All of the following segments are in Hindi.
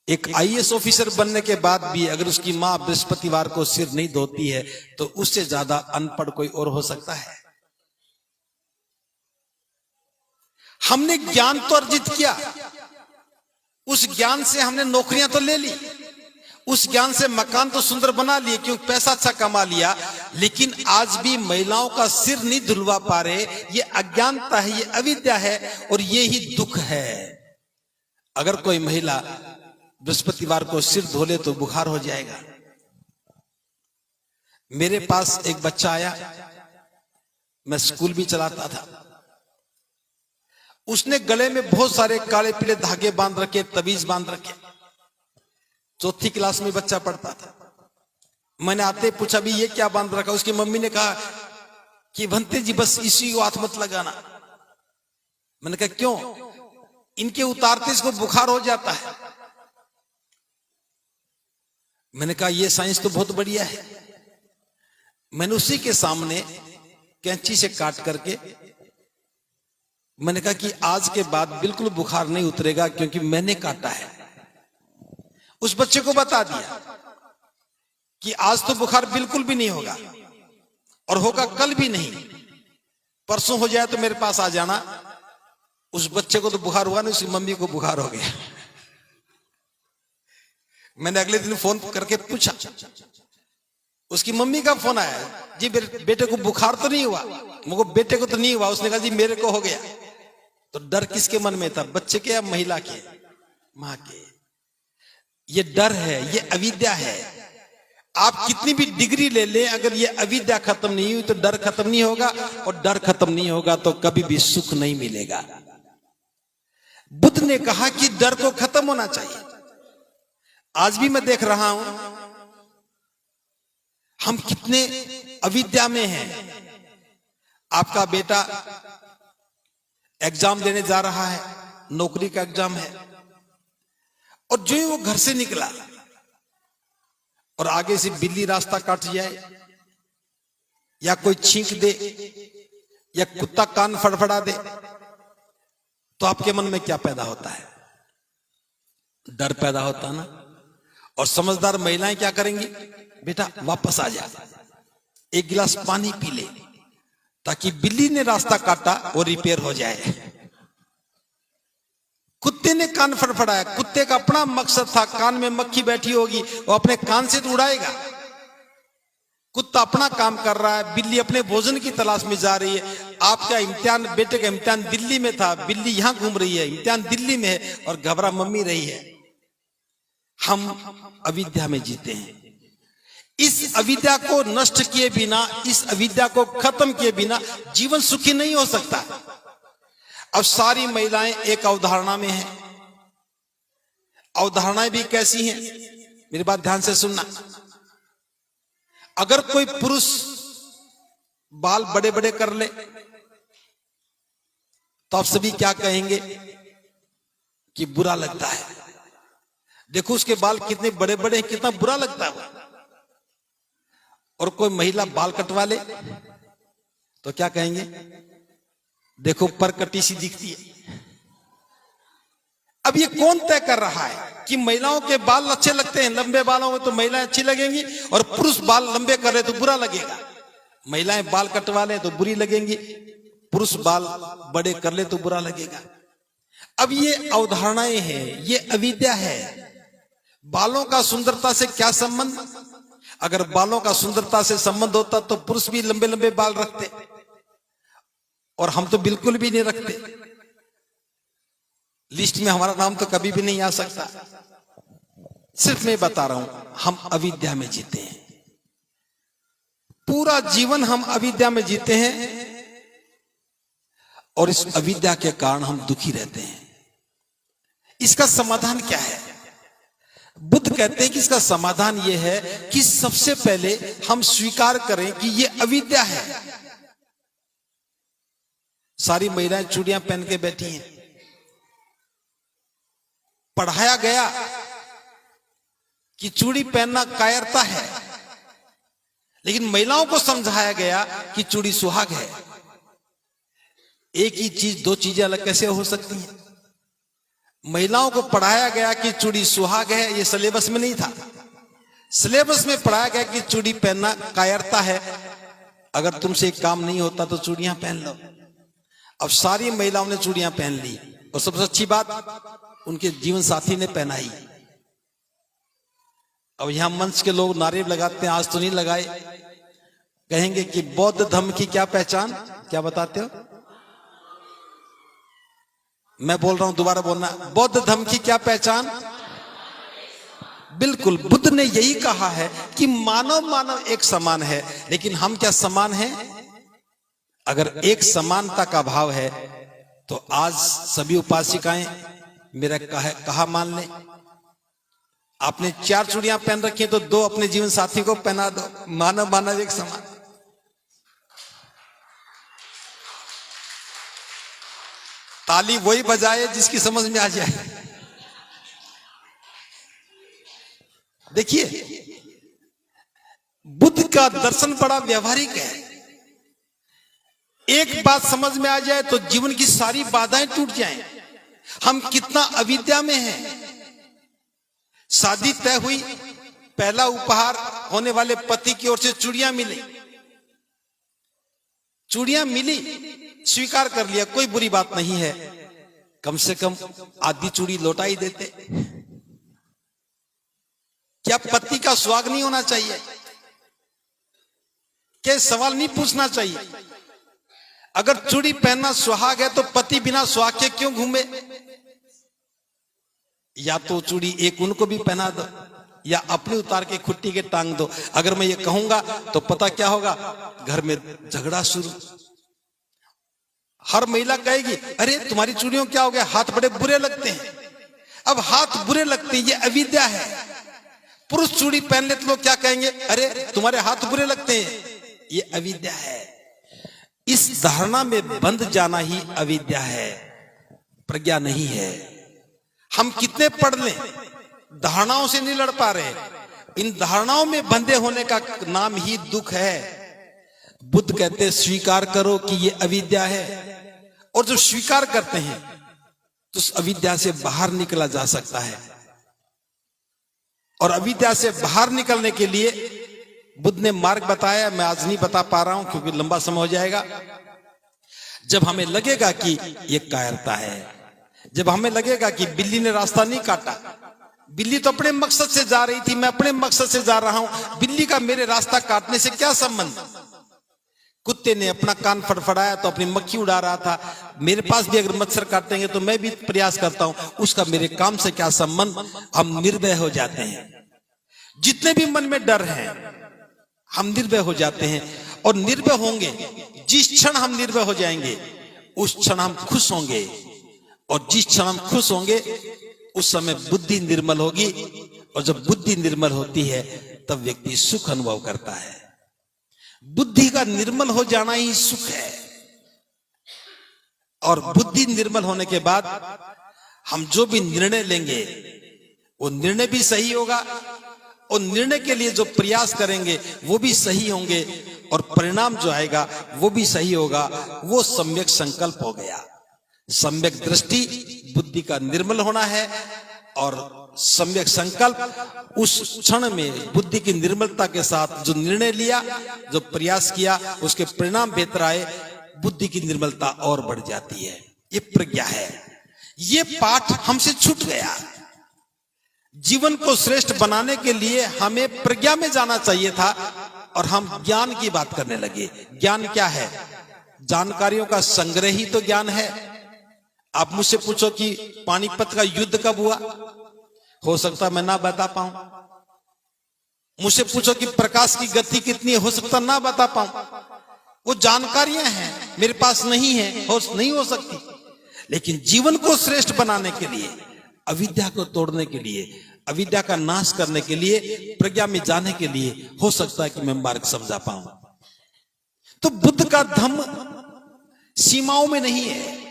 एक आईएएस ऑफिसर बनने के बाद भी अगर उसकी मां बृहस्पतिवार को सिर नहीं धोती है तो उससे ज्यादा अनपढ़ कोई और हो सकता है। हमने ज्ञान तो अर्जित किया, उस ज्ञान से हमने नौकरियां तो ले ली, उस ज्ञान से मकान तो सुंदर बना लिए क्योंकि पैसा अच्छा कमा लिया, लेकिन आज भी महिलाओं का सिर नहीं धुलवा पा रहे। ये अज्ञानता है, ये अविद्या है और ये ही दुख है। अगर कोई महिला बृहस्पतिवार को सिर धो ले तो बुखार हो जाएगा। मेरे पास एक बच्चा आया, मैं स्कूल भी चलाता था। उसने गले में बहुत सारे काले पीले धागे बांध रखे, तवीज बांध रखे। चौथी क्लास में बच्चा पढ़ता था। मैंने आते पूछा भी ये क्या बांध रखा। उसकी मम्मी ने कहा कि भंते जी बस इसी को हाथ मत लगाना। मैंने कहा क्यों? इनके उतारते इसको बुखार हो जाता है। मैंने कहा ये साइंस तो बहुत बढ़िया है। मैंने उसी के सामने कैंची से काट करके मैंने कहा कि आज के बाद बिल्कुल बुखार नहीं उतरेगा क्योंकि मैंने काटा है। उस बच्चे को बता दिया कि आज तो बुखार बिल्कुल भी नहीं होगा और होगा कल भी नहीं, परसों हो जाए तो मेरे पास आ जाना। उस बच्चे को तो बुखार हुआ नहीं, उसकी मम्मी को बुखार हो गया। मैंने अगले दिन फोन करके पूछा, उसकी मम्मी का फोन आया, जी बेटे को बुखार तो नहीं हुआ? मुझको बेटे को तो नहीं हुआ। उसने कहा जी मेरे को हो गया। तो डर किसके मन में था, बच्चे के या महिला के? मां के। ये डर है, ये अविद्या है। आप कितनी भी डिग्री ले लें, अगर ये अविद्या खत्म नहीं हुई तो डर खत्म नहीं होगा, और डर खत्म नहीं होगा तो कभी भी सुख नहीं मिलेगा। बुद्ध ने कहा कि डर को खत्म होना चाहिए। आज भी मैं देख रहा हूं हम कितने अविद्या में हैं। आपका बेटा एग्जाम देने जा रहा है, नौकरी का एग्जाम है, और जो ही वो घर से निकला और आगे से बिल्ली रास्ता काट जाए या कोई छींक दे या कुत्ता कान फड़फड़ा दे तो आपके मन में क्या पैदा होता है? डर पैदा होता ना। और समझदार महिलाएं क्या करेंगी? बेटा वापस आ जा, एक गिलास पानी पी ले, ताकि बिल्ली ने रास्ता काटा वो रिपेयर हो जाए। कुत्ते ने कान फड़फड़ाया, कुत्ते का अपना मकसद था, कान में मक्खी बैठी होगी, वो अपने कान से तो उड़ाएगा। कुत्ता अपना काम कर रहा है, बिल्ली अपने भोजन की तलाश में जा रही है। आपका इम्तिहान, बेटे का इम्तिहान दिल्ली में था, बिल्ली यहां घूम रही है, इम्तिहान दिल्ली में है और घबरा मम्मी रही है। हम अविद्या में जीते हैं। इस अविद्या को नष्ट किए बिना, इस अविद्या को खत्म किए बिना जीवन सुखी नहीं हो सकता। अब सारी महिलाएं एक अवधारणा में हैं। अवधारणाएं भी कैसी हैं? मेरी बात ध्यान से सुनना। अगर कोई पुरुष बाल बड़े बड़े कर ले तो आप सभी क्या कहेंगे कि बुरा लगता है। देखो उसके बाल कितने बड़े बड़े हैं, कितना बुरा लगता है। और कोई महिला बाल कटवा ले तो क्या कहेंगे? देखो परकटी सी दिखती है। अब ये कौन तय कर रहा है कि महिलाओं के बाल अच्छे लगते हैं? लंबे बालों में तो महिलाएं अच्छी लगेंगी और पुरुष बाल लंबे कर रहे तो बुरा लगेगा। महिलाएं बाल कटवा ले तो बुरी लगेंगी, पुरुष बाल बड़े कर ले तो बुरा लगेगा। अब ये अवधारणाएं हैं, ये अविद्या है। बालों का सुंदरता से क्या संबंध? अगर बालों का सुंदरता से संबंध होता तो पुरुष भी लंबे लंबे बाल रखते, और हम तो बिल्कुल भी नहीं रखते। लिस्ट में हमारा नाम तो कभी भी नहीं आ सकता। सिर्फ मैं बता रहा हूं, हम अविद्या में जीते हैं। पूरा जीवन हम अविद्या में जीते हैं और इस अविद्या के कारण हम दुखी रहते हैं। इसका समाधान क्या है? बुद्ध कहते हैं कि इसका समाधान यह है कि सबसे पहले हम स्वीकार करें कि यह अविद्या है। सारी महिलाएं चूड़ियां पहन के बैठी हैं। पढ़ाया गया कि चूड़ी पहनना कायरता है, लेकिन महिलाओं को समझाया गया कि चूड़ी सुहाग है। एक ही चीज, दो चीजें अलग कैसे हो सकती हैं? महिलाओं को पढ़ाया गया कि चूड़ी सुहाग है, ये सिलेबस में नहीं था। सिलेबस में पढ़ाया गया कि चूड़ी पहनना कायरता है, अगर तुमसे एक काम नहीं होता तो चूड़ियां पहन लो। अब सारी महिलाओं ने चूड़ियां पहन ली, और सबसे अच्छी बात उनके जीवन साथी ने पहनाई। अब यहां मंच के लोग नारे लगाते हैं, आज तो नहीं लगाए, कहेंगे कि बौद्ध धर्म की क्या पहचान, क्या बताते हो? मैं बोल रहा हूं, दोबारा बोलना, बौद्ध धर्म की क्या पहचान? बिल्कुल, बुद्ध ने यही कहा है कि मानव मानव एक समान है, लेकिन हम क्या समान हैं? अगर एक समानता का भाव है तो आज सभी उपासिकाएं मेरा कहा मान लें। आपने 4 चूड़ियां पहन रखी हैं तो 2 अपने जीवन साथी को पहना दो, मानव मानव एक समान। ताली वही बजाए जिसकी समझ में आ जाए। देखिए, बुद्ध का दर्शन बड़ा व्यवहारिक है। एक बात समझ में आ जाए तो जीवन की सारी बाधाएं टूट जाएं। हम कितना अविद्या में हैं। शादी तय हुई, पहला उपहार होने वाले पति की ओर से चूड़ियां मिली, चूड़ियां मिली, स्वीकार कर लिया, कोई बुरी बात नहीं है, कम से कम आधी चूड़ी लौटा ही देते। क्या पति का सुहाग नहीं होना चाहिए? क्या सवाल नहीं पूछना चाहिए? अगर चूड़ी पहनना सुहाग है तो पति बिना सुहाग के क्यों घूमे? या तो चूड़ी एक उनको भी पहना दो, या अपने उतार के खुट्टी के टांग दो। अगर मैं ये कहूंगा तो पता क्या होगा? घर में झगड़ा शुरू। हर महिला कहेगी, अरे तुम्हारी चूड़ियों क्या हो गया, हाथ बड़े बुरे लगते हैं। अब हाथ बुरे लगते हैं, ये अविद्या है। पुरुष चूड़ी पहन ले तो लोग क्या कहेंगे, अरे तुम्हारे हाथ बुरे लगते हैं, ये अविद्या है। इस धारणा में बंध जाना ही अविद्या है, प्रज्ञा नहीं है। हम कितने पढ़ लें, धारणाओं से नहीं लड़ पा रहे। इन धारणाओं में बंधे होने का नाम ही दुख है। बुद्ध कहते स्वीकार करो कि ये अविद्या है, और जो स्वीकार करते हैं तो उस अविद्या से बाहर निकला जा सकता है। और अविद्या से बाहर निकलने के लिए बुद्ध ने मार्ग बताया, मैं आज नहीं बता पा रहा हूं क्योंकि लंबा समय हो जाएगा। जब हमें लगेगा कि ये कायरता है, जब हमें लगेगा कि बिल्ली ने रास्ता नहीं काटा, बिल्ली तो अपने मकसद से जा रही थी, मैं अपने मकसद से जा रहा हूं, बिल्ली का मेरे रास्ता काटने से क्या संबंध? कुत्ते ने अपना कान फड़फड़ाया तो अपनी मक्खी उड़ा रहा था, मेरे पास भी अगर मच्छर काटेंगे तो मैं भी प्रयास करता हूं, उसका मेरे काम से क्या संबंध? हम निर्भय हो जाते हैं। जितने भी मन में डर है हम निर्भय हो जाते हैं, और निर्भय होंगे, जिस क्षण हम निर्भय हो जाएंगे उस क्षण हम खुश होंगे, और जिस क्षण हम खुश होंगे उस समय बुद्धि निर्मल होगी, और जब बुद्धि निर्मल होती है तब व्यक्ति सुख अनुभव करता है। बुद्धि का निर्मल हो जाना ही सुख है। और बुद्धि निर्मल होने के बाद हम जो भी निर्णय लेंगे वो निर्णय भी सही होगा, और निर्णय के लिए जो प्रयास करेंगे वो भी सही होंगे, और परिणाम जो आएगा वो भी सही होगा। वो सम्यक संकल्प हो गया। सम्यक दृष्टि बुद्धि का निर्मल होना है, और सम्यक संकल्प उस क्षण में बुद्धि की निर्मलता के साथ जो निर्णय लिया, जो प्रयास किया, उसके परिणाम बेहतर आए, बुद्धि की निर्मलता और बढ़ जाती है। ये प्रज्ञा है। ये पाठ हमसे छूट गया। जीवन को श्रेष्ठ बनाने के लिए हमें प्रज्ञा में जाना चाहिए था, और हम ज्ञान की बात करने लगे। ज्ञान क्या है? जानकारियों का संग्रह ही तो ज्ञान है। आप मुझसे पूछो कि पानीपत का युद्ध कब हुआ, हो सकता मैं ना बता पाऊं। मुझसे पूछो कि प्रकाश की गति कितनी है, हो सकता ना बता पाऊं। वो जानकारियां हैं, मेरे पास नहीं है, नहीं हो सकती। लेकिन जीवन को श्रेष्ठ बनाने के लिए, अविद्या को तोड़ने के लिए, अविद्या का नाश करने के लिए, प्रज्ञा में जाने के लिए हो सकता है कि मैं मार्ग समझा पाऊं। तो बुद्ध का धम्म सीमाओं में नहीं है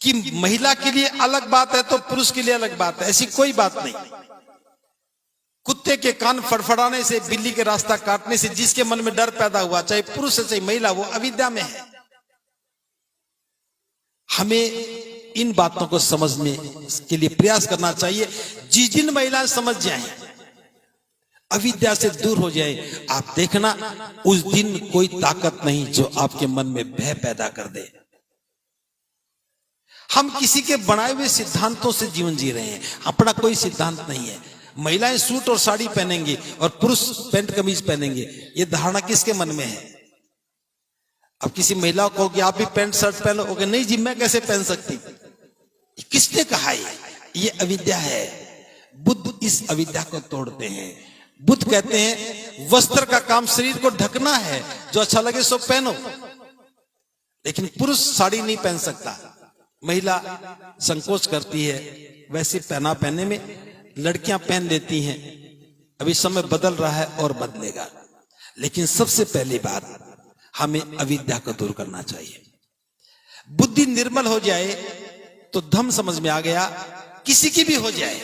कि महिला के लिए अलग बात है तो पुरुष के लिए अलग बात है, ऐसी कोई बात नहीं। कुत्ते के कान फड़फड़ाने से, बिल्ली के रास्ता काटने से जिसके मन में डर पैदा हुआ, चाहे पुरुष है चाहे महिला, वो अविद्या में है। हमें इन बातों को समझने के लिए प्रयास करना चाहिए। जिन महिलाएं समझ जाएं, अविद्या से दूर हो जाए, आप देखना उस दिन कोई ताकत नहीं जो आपके मन में भय पैदा कर दे। हम किसी के बनाए हुए सिद्धांतों से जीवन जी रहे हैं, अपना कोई सिद्धांत नहीं है। महिलाएं सूट और साड़ी पहनेंगी और पुरुष पैंट कमीज पहनेंगे, ये धारणा किसके मन में है? अब किसी महिला को कहो कि आप भी पैंट शर्ट पहनो, ओके नहीं जी मैं कैसे पहन सकती? किसने कहा? ये अविद्या है। बुद्ध इस अविद्या को तोड़ते हैं। बुद्ध कहते हैं वस्त्र का काम शरीर को ढकना है, जो अच्छा लगे सो पहनो, लेकिन पुरुष साड़ी नहीं पहन सकता। महिला संकोच करती है वैसे पहना पहनने में, लड़कियां पहन लेती हैं। अभी समय बदल रहा है और बदलेगा, लेकिन सबसे पहली बात हमें अविद्या को दूर करना चाहिए। बुद्धि निर्मल हो जाए तो धम्म समझ में आ गया, किसी की भी हो जाए